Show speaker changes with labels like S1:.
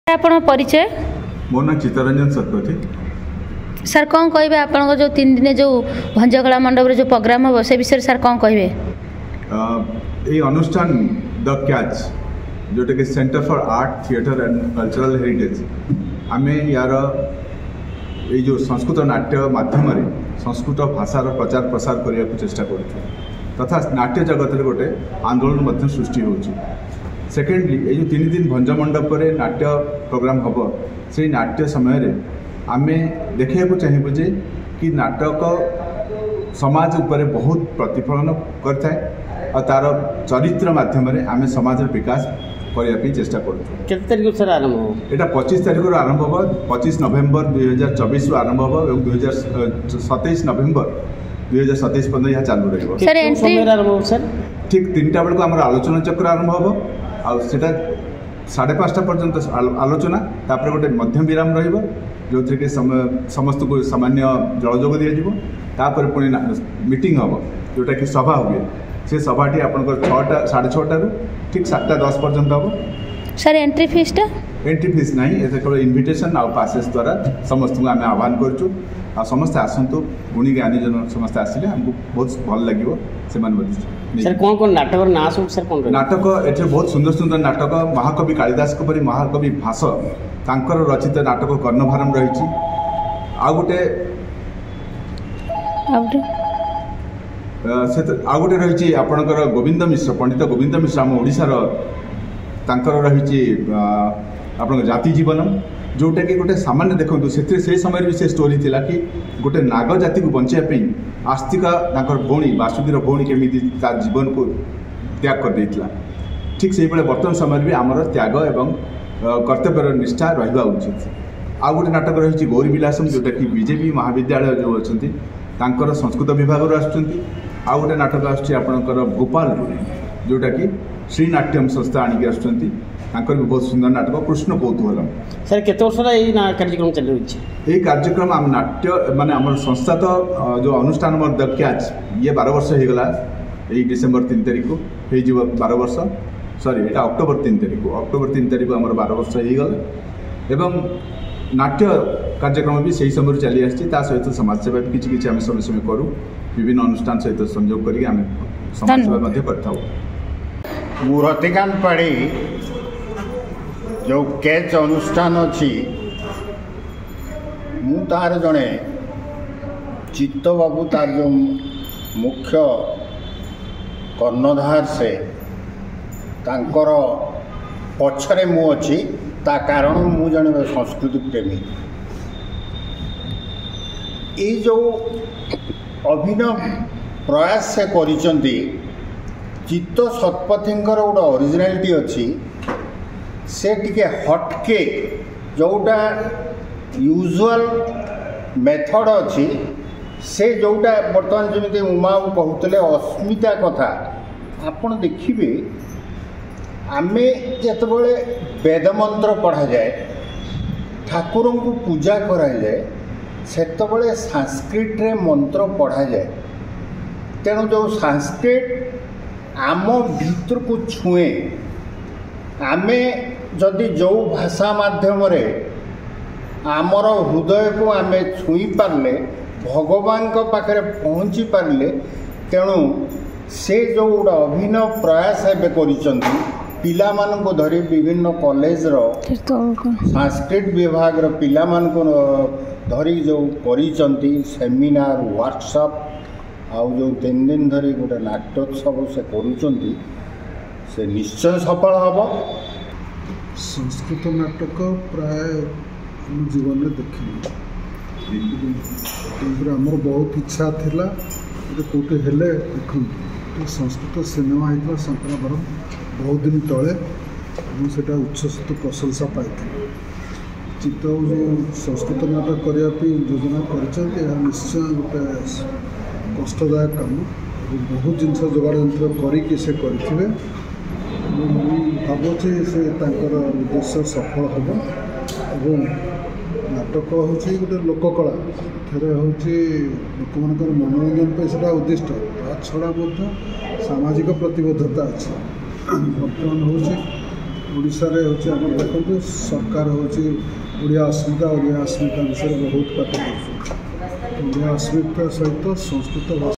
S1: आपण परिचय
S2: मो ना चित्तरंजन शतपथी।
S1: सर कौन कहे आप जो 3 दिन जो भंजकला मंडप जो प्रोग्राम हम से विषय सर कौन कहे
S2: ये अनुष्ठान द कैच जोटा कि centre for art theatre and cultural heritage आम यार ये जो संस्कृत नाट्य माध्यम संस्कृत भाषार प्रचार प्रसार करने को चेष्टा करूँ तथा नाट्य जगत में गोटे आंदोलन सृष्टि होची। सेकेंडली ये जो 3 दिन भंज मंडप नाट्य प्रोग्राम हम से नाट्य समय आम देखा चाहिए जे कि नाटक समाज उपर बहुत प्रतिफलन करता और तार चरित्र माध्यम आम समाज विकास करने चेष्टा कर
S1: आरंभ
S2: यहाँ 25 तारीख आरंभ हो 25 नवेम्बर 2024 आरंभ हो और 27 नवेम्बर 2027 पर्यटन यहाँ चालू रहा ठीक 3टा बेलू आम आलोचना चक्र आरंभ हो आटा 5:30 पर्यंत आलोचना तापर गोटे मध्यम विराम रो कि समस्त को सामान्य जलजोग दिपर पुणी मीटिंग हम जोटा कि सभा हुए से सभाटी आपंकर 6:30 ठीक 7:10 पर्यंत हम।
S1: सर एंट्री फीसटा
S2: एंट्री फीस ना ये केवल इनविटेशन आउ पासेस द्वारा समस्त को आम आह्वान करूँ आ समस्ते आसतु गुणी ज्ञानी जन समस्ते आसिले हमको बहुत भल लगे
S3: सर कौन कौन नाटक ना सब सर कौन
S2: नाटक ये बहुत सुंदर सुंदर नाटक महाकवि कालिदास परी महाकवि भास तांकर रचित नाटक कर्णभारम रही आ गोटे रही आपणकर गोविंद मिश्र पंडित गोविंद मिश्र आम ओडिशार तांकर रही आपण जाति जीवनम जोटा कि गोटे सामान्य देखो से समय भी से स्टोरी थिला कि गोटे नाग जाति को बचाई आस्तिका भौणी वासुकीर भौणी केमी जीवन को त्याग कर देइतला ठीक से बर्तमान समय भी आमर त्याग एवं कर्तव्यर निष्ठा रहा उचित। आ गोटे नाटक रही गौरी विलासम जोटा कि बीजेपी महाविद्यालय जो अच्छा संस्कृत विभाग आ गोटे नाटक आसकर भोपाल जोटा कि श्री नाट्यम संस्था आणिक आसकर भी बहुत सुंदर नाटक कृष्ण कौतूहलम।
S3: सर केते वर्ष कार्यक्रम चल रही
S2: ये कार्यक्रम आम नाट्य माने आम संस्था तो जो अनुष्ठान द कैच ये 12 वर्ष हो गला यही डिसेम्बर 3 तारीख को हो 12 वर्ष सॉरी ये अक्टोबर 3 तारीख को आम 12 वर्ष हो गला एवं नाट्य कार्यक्रम भी सही समय चली आसी सहित समाजसेवा भी किसी आम समय समय करूँ विभिन्न अनुष्ठान सहित संयोग करके आम समाजसेवा करता।
S4: मु रतिकांत पाड़ी जो कैच अनुष्ठान अच्छी मु तार जड़े चित्त बाबू तार जो मुख्य कर्णधार से तांकर पछरे मु अच्छी ता कारण मु जड़े संस्कृति प्रेमी ये जो अभिनव प्रयास से करिसंती चित्त शतपथींकर गोटे ओरिजिनालिटी अच्छी से टिके हटके जोटा यूजुअल मेथड अच्छी से जोटा बर्तमान जमी उमा कहते अस्मिता कथा आपन देखिए आमे जितेबाला वेद मंत्र पढ़ा जाए ठाकुर को पूजा करा जाए सेतबले संस्कृत रे मंत्र पढ़ा जाए तेणु जो संस्कृत आम भीतर को छुए आमे जदि जो भाषा माध्यम आमर हृदय को आमे छुई पारले भगवान को पाखरे पहुँची पारले तेणु से जो गोटे अभिनव प्रयास एवं करिसंती पिला मानक धरी विभिन्न कॉलेज रो संस्कृत विभाग रो पिला मानक धरी जो करिसंती सेमिनार वर्कशॉप आउ जो 3 दिन धरी गोटे नाट्योत्सव से करुचंती से निश्चय सफल हम।
S5: संस्कृत नाटक प्राय जीवन में देखी आमर बहुत इच्छा थिला कौटे हेले देखते संस्कृत सिनेमा होता शंकराभरण बहुत दिन तले मुझे उच्छ्वसित प्रशंसा पाई चित्त जो संस्कृत नाटक करने योजना कर निश्चय गोटे कष्टदायक काम बहुत जिनस जोगाड़ यंत्र करें भावुचे से उद्देश्य सफल हम एवं नाटक हूँ गोटे लोककला थे हूँ लोक मान मनोरंजन पे से उद्दिष्ट ता छड़ा सामाजिक प्रतिबद्धता अच्छी बर्तमान हूँ ଓଡ଼ିଶାରେ ହେଉଛି ଆମର ଦେଖନ୍ତୁ ସରକାର ହେଉଛି ଓଡ଼ିଆ अस्मिता विषय बहुत कथा ଓଡ଼ିଆ अस्मिता सहित संस्कृत भाषा